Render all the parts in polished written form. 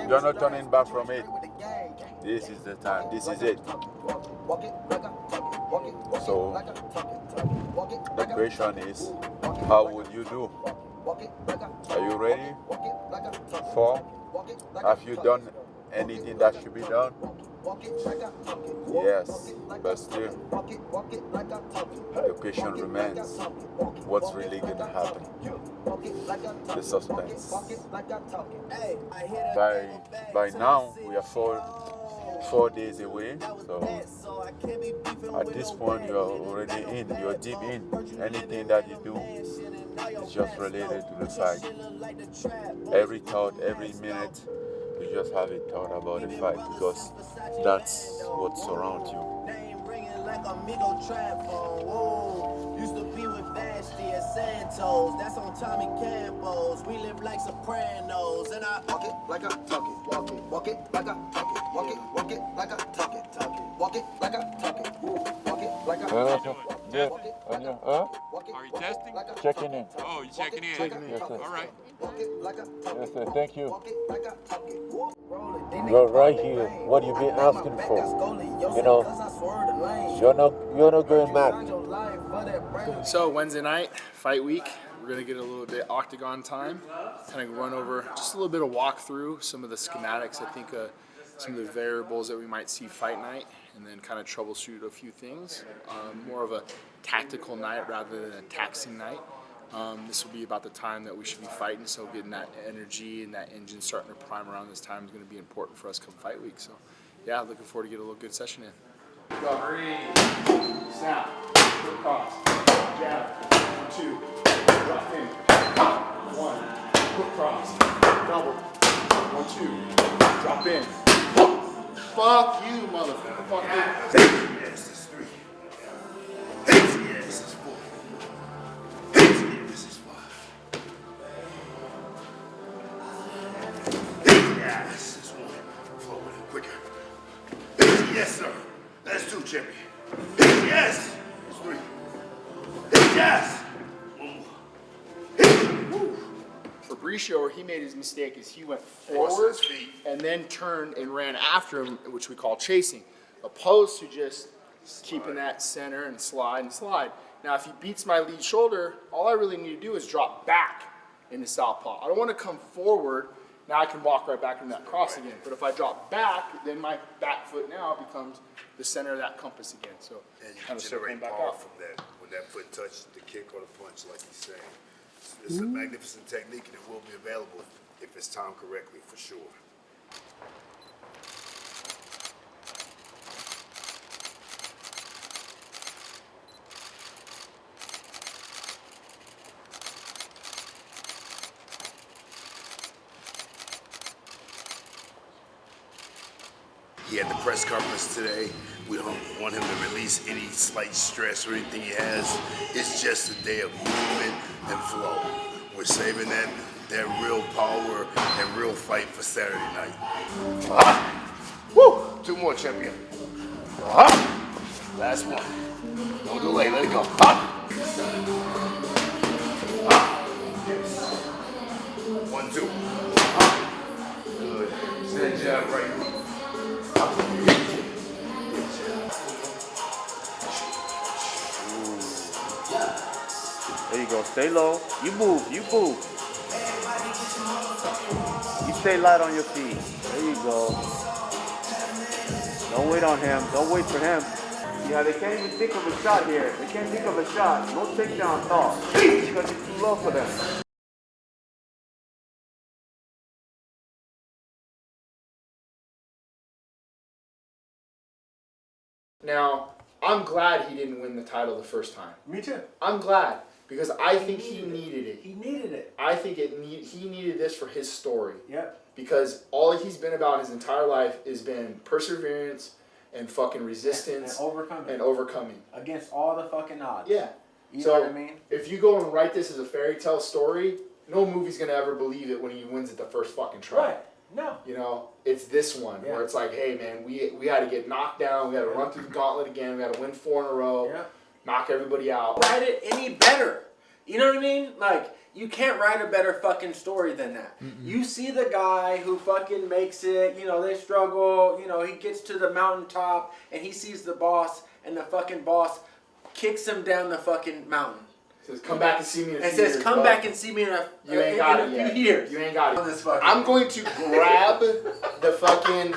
You're not turning back from it. This is the time. This is it. So the question is, how would you do? Are you ready for? Have you done anything that should be done? Yes, but still, the question remains, what's really going to happen? The suspense. By now, we are four days away, so at this point, you're already in, you're deep in. Anything that you do is just related to the fight. Every thought, every minute, you just have a thought about the fight because that's what surrounds you. Used to be with Vashti and Santos. That's on Tommy Campos. We live like Sopranos. And I walk it like I talk it. Walk it like I talk it. Walk it like I talk it. Walk it like I talk it. Walk it like I talk it. Good. Are you testing? Checking in. Oh, you checking in? Yes, sir. All right. Yes, sir. Thank you. You're right here. What you been asking for? You know, you're not going mad. So Wednesday night, fight week. We're gonna get a little bit octagon time. Kind of run over just a little bit of walk through some of the schematics. I think some of the variables that we might see fight night, and then kind of troubleshoot a few things. More of a tactical night rather than a taxing night. This will be about the time that we should be fighting, so getting that energy and that engine starting to prime around this time is going to be important for us come fight week. So, yeah, looking forward to get a little good session in. Go, snap, flip cross, jab, 1, 2, drop in, 1, flip cross, double, 1, 2, drop in. Fuck you, motherfucker. Yes, it's 3. Yes, it's 4. Yes, it's 5. Yes, it's 1. Flow with it quicker. Yes, sir. That's 2, champion. Yes, it's 3. Yes. 1 more. Fabricio, he made his mistake is he went forward and then turned and ran after him, which we call chasing, opposed to just keeping that center and slide and slide. Now, if he beats my lead shoulder, all I really need to do is drop back into southpaw. I don't want to come forward. Now I can walk right back into that cross again. But if I drop back, then my back foot now becomes the center of that compass again. So And you kind can of circling generate back power out. from that when that foot touches the kick or the punch, like he's saying. It's a magnificent technique, and it will be available if it's timed correctly, for sure. He had the press conference today. We don't want him to release any slight stress or anything he has. It's just a day of movement and flow. We're saving that real power and real fight for Saturday night. Woo! 2 more, champion. Last one. Don't delay, let it go. 1, 2. Good. Stand jab right. There you go. Stay low. You move. You move. You stay light on your feet. There you go. Don't wait on him. Don't wait for him. Yeah, they can't even think of a shot here. They can't think of a shot. No takedown thought. Because it's too low for them. Now, I'm glad he didn't win the title the first time. Me too. I'm glad because I think he needed it. He needed it. I think he needed this for his story. Yep. Because all he's been about his entire life has been perseverance and fucking resistance And overcoming. and Against all the fucking odds. Yeah. You So know what I mean? if you go and write this as a fairy tale story, no movie's gonna ever believe it when he wins it the first fucking try. Right. No. You know, it's this one Yeah. where it's like, hey man, we had to get knocked down, we had to run through the gauntlet again, we had to win 4 in a row, Yeah. knock everybody out. Write it any better. You know what I mean? Like, You can't write a better fucking story than that. You see the guy who fucking makes it, you know, they struggle, you know, he gets to the mountaintop and he sees the boss and the fucking boss kicks him down the fucking mountain. Says, come back and see me in a few years. It says, come back and see me in a few years. You ain't got it. I'm going to grab the fucking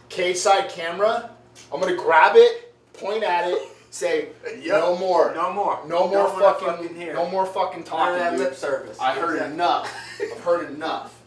cage-side camera. I'm going to grab it, point at it, say, no more. No more. No more fucking here. No more fucking talking, None of that dude. lip service. I heard enough. I've heard enough.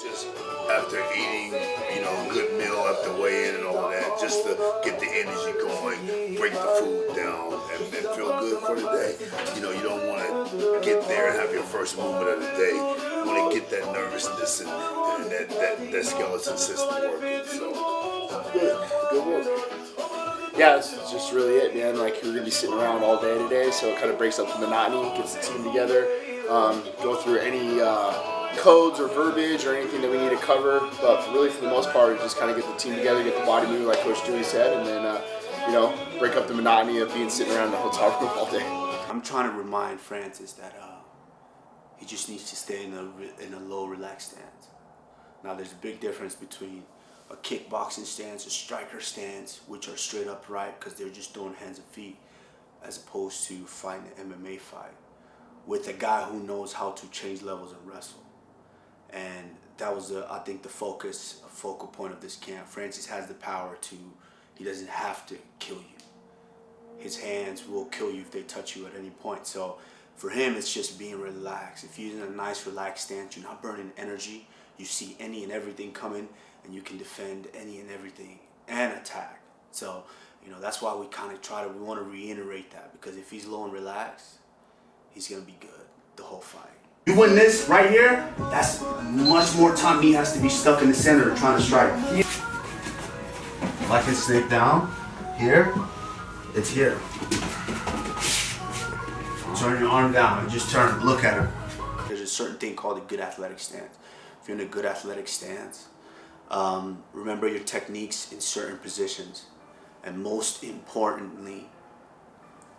Just after eating, you know, a good meal after weigh in and all of that, just to get the energy going, break the food down, and feel good for the day. You know, you don't want to get there and have your first movement of the day. You want to get that nervousness and that skeleton system working. So, good work. Yeah, that's just really it, man. Like, we're going to be sitting around all day today, so it kind of breaks up the monotony, gets the team together, go through any codes or verbiage or anything that we need to cover. But really, for the most part, just kind of get the team together, get the body moving like Coach Dewey said, and then, you know, break up the monotony of being sitting around the hotel room all day. I'm trying to remind Francis that he just needs to stay in a low, relaxed stance. Now, there's a big difference between a kickboxing stance, a striker stance, which are straight upright because they're just doing hands and feet, as opposed to fighting an MMA fight with a guy who knows how to change levels and wrestle. And that was, I think, the focal point of this camp. Francis has the power to, he doesn't have to kill you. His hands will kill you if they touch you at any point. So for him, it's just being relaxed. If you're in a nice, relaxed stance, you're not burning energy. You see any and everything coming, and you can defend any and everything and attack. So, you know, that's why we kind of we want to reiterate that, because if he's low and relaxed, he's going to be good the whole fight. You win this right here, that's much more time he has to be stuck in the center trying to strike. Like it's snake down, here, it's here. Turn your arm down and just turn, look at her. There's a certain thing called a good athletic stance. If you're in a good athletic stance, remember your techniques in certain positions. And most importantly,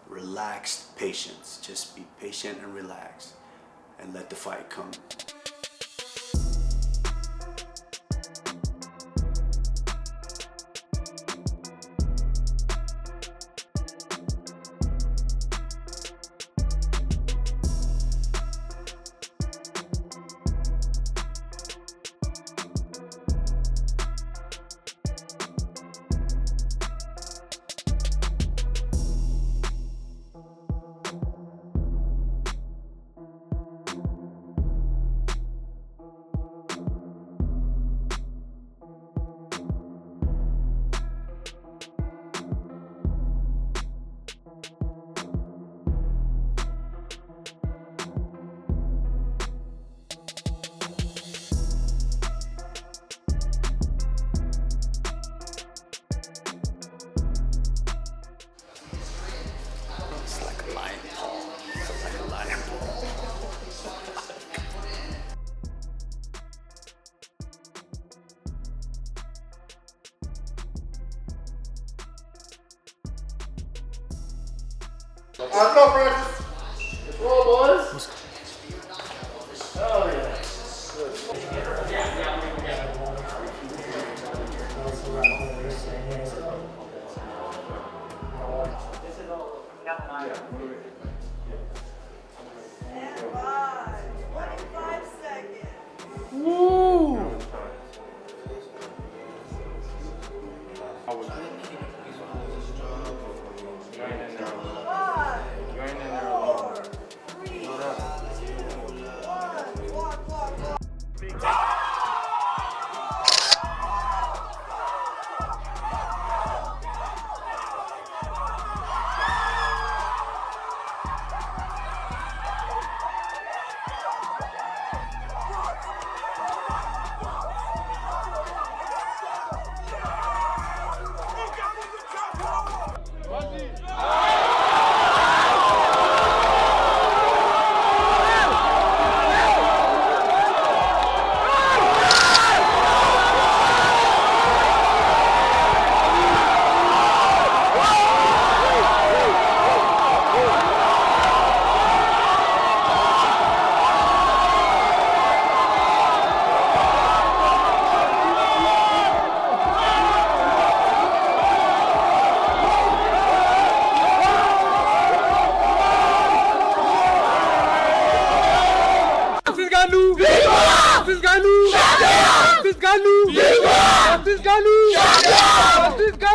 relaxed patience. Just be patient and relaxed and let the fight come. Let's go, Francis. Let's roll, boys. Oh, yeah. And 25 seconds. Woo! We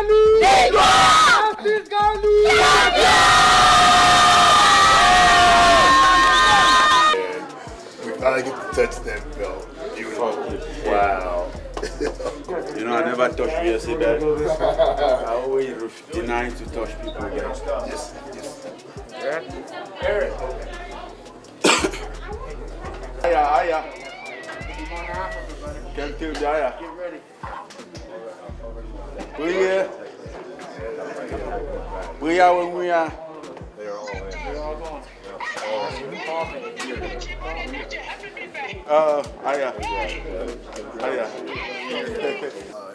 finally get to touch that belt. Wow. You know, I never touch UFC belt. I always deny to touch people belt. Yes. Eric. Aya. Come to Aya. Get ready. We are when we are. They're all going. Aya.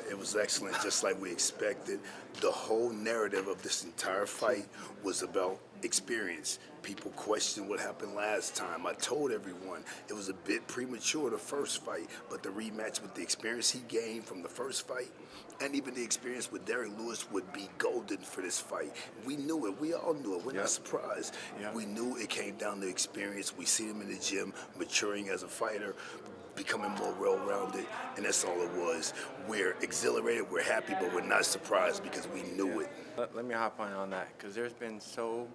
It was excellent, just like we expected. The whole narrative of this entire fight was about experience. People questioned what happened last time. I told everyone it was a bit premature, the first fight, but the rematch with the experience he gained from the first fight and even the experience with Derek Lewis would be golden for this fight. We knew it. We all knew it. We're not surprised. We knew it came down to experience. We see him in the gym maturing as a fighter, becoming more well-rounded, and that's all it was. We're exhilarated, we're happy, but we're not surprised because we knew it. Let me hop on that, because there's been so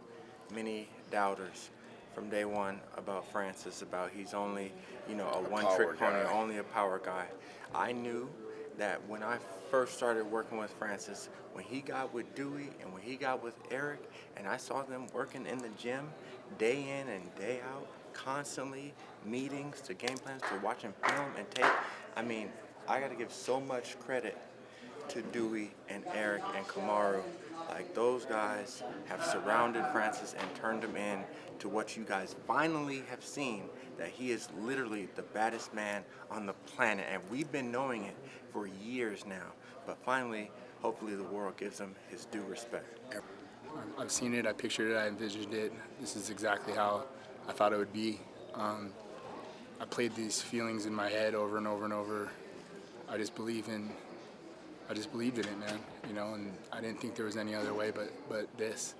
many doubters from day one about Francis, about he's only, a one-trick pony, only a power guy. I knew that when I first started working with Francis, when he got with Dewey and when he got with Eric, and I saw them working in the gym day in and day out, constantly, meetings to game plans to watching film and tape. I mean, I got to give so much credit to Dewey and Eric and Kamaru. Like, those guys have surrounded Francis and turned him in to what you guys finally have seen, that he is literally the baddest man on the planet. And we've been knowing it for years now. But finally, hopefully the world gives him his due respect. I've seen it, I pictured it, I envisioned it. This is exactly how I thought it would be. I played these feelings in my head over and over and over. I just believed in it, man. And I didn't think there was any other way but this.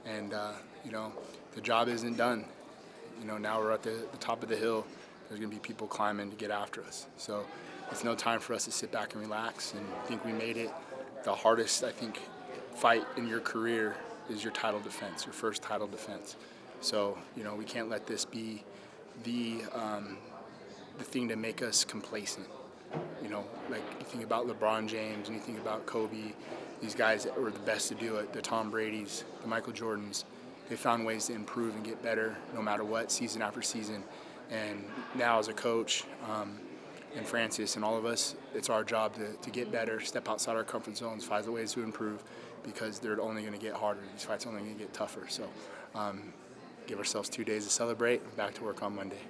And the job isn't done. Now we're at the top of the hill. There's gonna be people climbing to get after us. So it's no time for us to sit back and relax and think we made it. The hardest, I think, fight in your career is your title defense, your first title defense. So, we can't let this be the thing to make us complacent. Like you think about LeBron James and you think about Kobe, these guys that were the best to do it, the Tom Bradys, the Michael Jordans, they found ways to improve and get better no matter what, season after season. And now as a coach, and Francis and all of us, it's our job to get better, step outside our comfort zones, find the ways to improve, because they're only going to get harder. These fights are only going to get tougher. So give ourselves 2 days to celebrate, back to work on Monday.